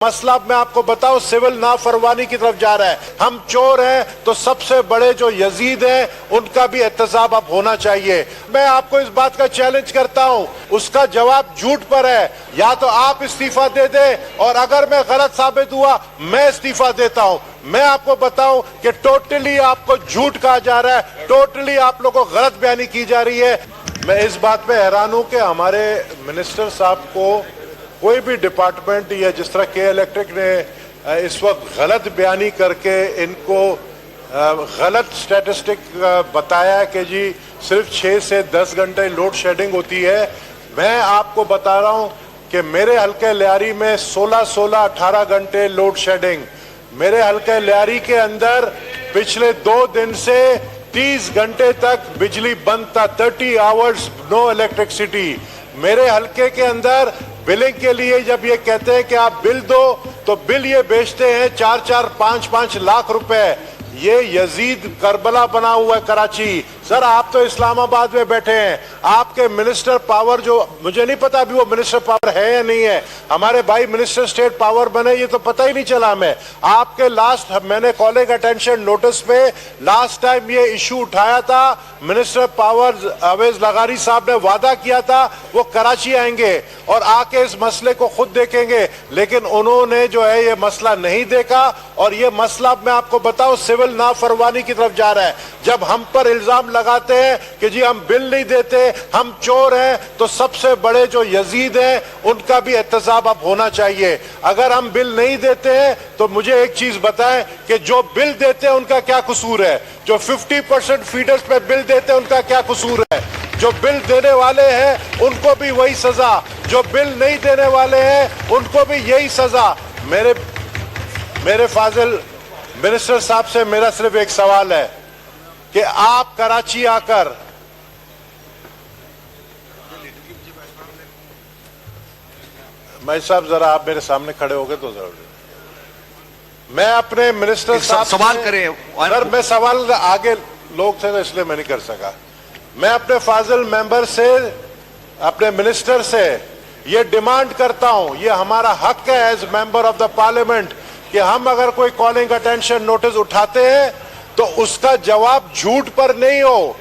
مسئلہ میں آپ کو بتاؤں سول نافرمانی کی طرف جا رہا ہے. ہم چور ہیں تو سب سے بڑے جو یزید ہیں ان کا بھی احتساب اب ہونا چاہیے. میں آپ کو اس بات کا چیلنج کرتا ہوں, اس کا جواب جھوٹ پر ہے. یا تو آپ استعفیٰ دے دیں اور اگر میں غلط ثابت ہوا میں استعفیٰ دیتا ہوں. میں آپ کو بتاؤں کہ ٹوٹلی آپ کو جھوٹ کہا جا رہا ہے, ٹوٹلی آپ لوگوں کو غلط بیانی کی جا رہی ہے. میں اس بات پہ حیران ہوں کہ ہمارے منسٹر صاحب کو کوئی بھی ڈپارٹمنٹ یا جس طرح کے الیکٹرک نے اس وقت غلط بیانی کر کے ان کو غلط سٹیٹسٹک بتایا کہ جی صرف 6 سے 10 گھنٹے لوڈ شیڈنگ ہوتی ہے. میں آپ کو بتا رہا ہوں کہ میرے حلقے لیاری میں 18 گھنٹے لوڈ شیڈنگ. میرے حلقے لیاری کے اندر پچھلے 2 دن سے 30 گھنٹے تک بجلی بند تھا, 30 آورز نو الیکٹرکسٹی. میرے حلقے کے اندر بلنگ کے لیے جب یہ کہتے ہیں کہ آپ بل دو تو بل یہ بیچتے ہیں 4-4, 5-5 لاکھ روپے. یہ یزید کربلا بنا ہوا ہے کراچی. سر آپ تو اسلام آباد میں بیٹھے ہیں, آپ کے منسٹر پاور جو مجھے نہیں پتا ابھی وہ منسٹر پاور ہے یا نہیں ہے, ہمارے بھائی منسٹر اسٹیٹ پاور بنے یہ تو پتہ ہی نہیں چلا. میں آپ کے میں نے کالنگ اٹینشن نوٹس پہ لاسٹ ٹائم یہ ایشو اٹھایا تھا. منسٹر پاور اویس لغاری صاحب نے وعدہ کیا تھا وہ کراچی آئیں گے اور آ کے اس مسئلے کو خود دیکھیں گے, لیکن انہوں نے جو ہے یہ مسئلہ نہیں دیکھا. اور یہ مسئلہ میں آپ کو بتاؤں سول نافرمانی کی طرف جا رہا ہے. جب ہم پر الزام لگاتے ہیں کہ جی ہم بل نہیں دیتے, ہم چور ہیں, تو سب سے بڑے جو یزید ہیں ان کا بھی احتساب اب ہونا چاہیے. اگر ہم بل نہیں دیتے ہیں تو مجھے ایک چیز بتائیں کہ جو بل دیتے ہیں ان کا کیا قصور ہے, جو 50% فیڈرز پہ بل دیتے ہیں ان کا کیا قصور ہے. جو بل دینے والے ہیں ان کو بھی وہی سزا, جو بل نہیں دینے والے ہیں ان کو بھی یہی سزا. میرے فاضل منسٹر صاحب سے میرا صرف ایک سوال ہے کہ آپ کراچی آ کر میں صاحب ذرا آپ میرے سامنے کھڑے ہو گئے تو ضرور میں اپنے منسٹر صاحب سوال کریں. سر میں سوال آگے لوگ تھے اس لیے میں نہیں کر سکا. میں اپنے فاضل ممبر سے اپنے منسٹر سے یہ ڈیمانڈ کرتا ہوں, یہ ہمارا حق ہے as member of the parliament کہ ہم اگر کوئی کالنگ اٹینشن نوٹس اٹھاتے ہیں تو اس کا جواب جھوٹ پر نہیں ہو.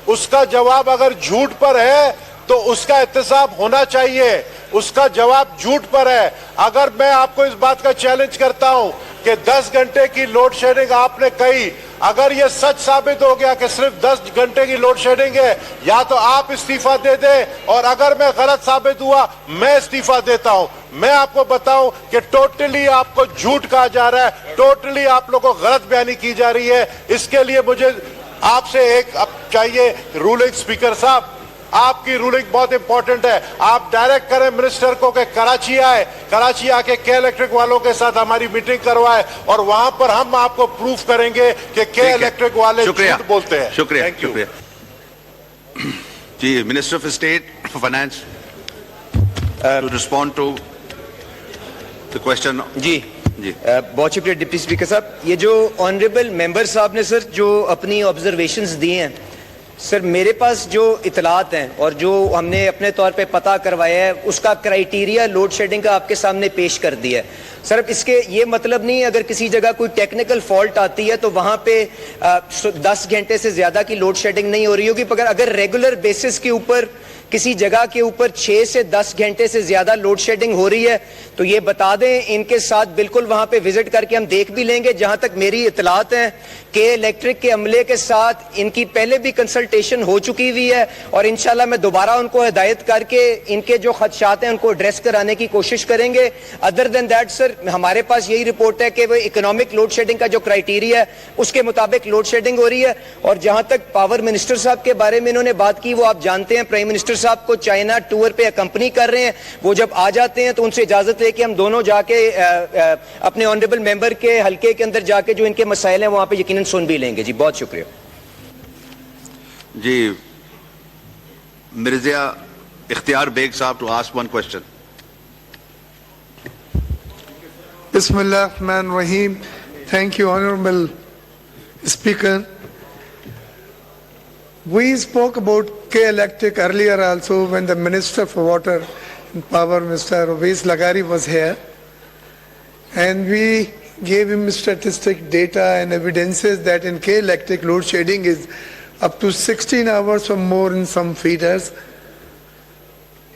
اس کا جواب اگر جھوٹ پر ہے تو اس کا احتساب ہونا چاہیے. اس کا جواب جھوٹ پر ہے. اگر میں آپ کو اس بات کا چیلنج کرتا ہوں کہ 10 گھنٹے کی لوڈ شیڈنگ آپ نے کہی, اگر یہ سچ ثابت ہو گیا کہ صرف 10 گھنٹے کی لوڈ شیڈنگ ہے, یا تو آپ استعفیٰ دے دیں اور اگر میں غلط ثابت ہوا میں استعفیٰ دیتا ہوں. میں آپ کو بتاؤں کہ ٹوٹلی آپ کو جھوٹ کہا جا رہا ہے, ٹوٹلی آپ لوگوں کو غلط بیانی کی جا رہی ہے. اس کے لیے مجھے آپ سے ایک چاہیے رولنگ اسپیکر صاحب, آپ کی رولنگ بہت امپورٹنٹ ہے. آپ ڈائریکٹ کریں منسٹر کو کہ کراچی آئے, کراچی آ کے کے الیکٹرک والوں کے ساتھ ہماری میٹنگ کروائے اور وہاں پر ہم آپ کو پروف کریں گے کہ کے الیکٹرک والے جھوٹ بولتے ہیں. شکریہ. شکریہ جی. Minister of state finance to respond to the question. جی بہت شکریہ ڈپٹی اسپیکر صاحب. یہ جو آنریبل ممبر صاحب نے سر جو اپنی آبزرویشنز دی ہیں, سر میرے پاس جو اطلاعات ہیں اور جو ہم نے اپنے طور پہ پتہ کروایا ہے اس کا کرائیٹیریا لوڈ شیڈنگ کا آپ کے سامنے پیش کر دیا ہے. سر اب اس کے یہ مطلب نہیں اگر کسی جگہ کوئی ٹیکنیکل فالٹ آتی ہے تو وہاں پہ 10 گھنٹے سے زیادہ کی لوڈ شیڈنگ نہیں ہو رہی ہوگی, مگر اگر ریگولر بیسس کے اوپر کسی جگہ کے اوپر 6 سے 10 گھنٹے سے زیادہ لوڈ شیڈنگ ہو رہی ہے تو یہ بتا دیں. ان کے ساتھ بالکل وہاں پہ وزٹ کر کے ہم دیکھ بھی لیں گے. جہاں تک میری اطلاعات ہیں کہ الیکٹرک کے عملے کے ساتھ ان کی پہلے بھی کنسلٹیشن ہو چکی ہوئی ہے اور انشاءاللہ میں دوبارہ ان کو ہدایت کر کے ان کے جو خدشات ہیں ان کو ایڈریس کرانے کی کوشش کریں گے. ادر دین دیٹ سر ہمارے پاس یہی رپورٹ ہے کہ وہ اکنامک لوڈ شیڈنگ کا جو کرائیٹیریا ہے اس کے مطابق لوڈ شیڈنگ ہو رہی ہے. اور جہاں تک پاور منسٹر صاحب کے بارے میں انہوں نے بات کی, وہ آپ جانتے ہیں پرائم منسٹر صاحب کو چائنا ٹور پہ اکمپنی کر رہے ہیں. وہ جب آ جاتے ہیں تو ان سے اجازت لے کے ہم دونوں جا کے اپنے آنریبل ممبر کے حلقے کے اندر جا کے جو ان کے مسائل ہیں وہاں پہ یقیناً سن بھی لیں گے. جی بہت شکریہ. جی مرزا اختیار بیگ صاحب ٹو آسک ون کوسچن. بسم اللہ الرحمن الرحیم. Thank you honourable speaker. We spoke about K Electric earlier also when the Minister for Water and Power, Mr. Ovais Lagari, was here. and we gave him statistic data and evidences that in K Electric load shedding is up to 16 hours or more in some feeders.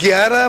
11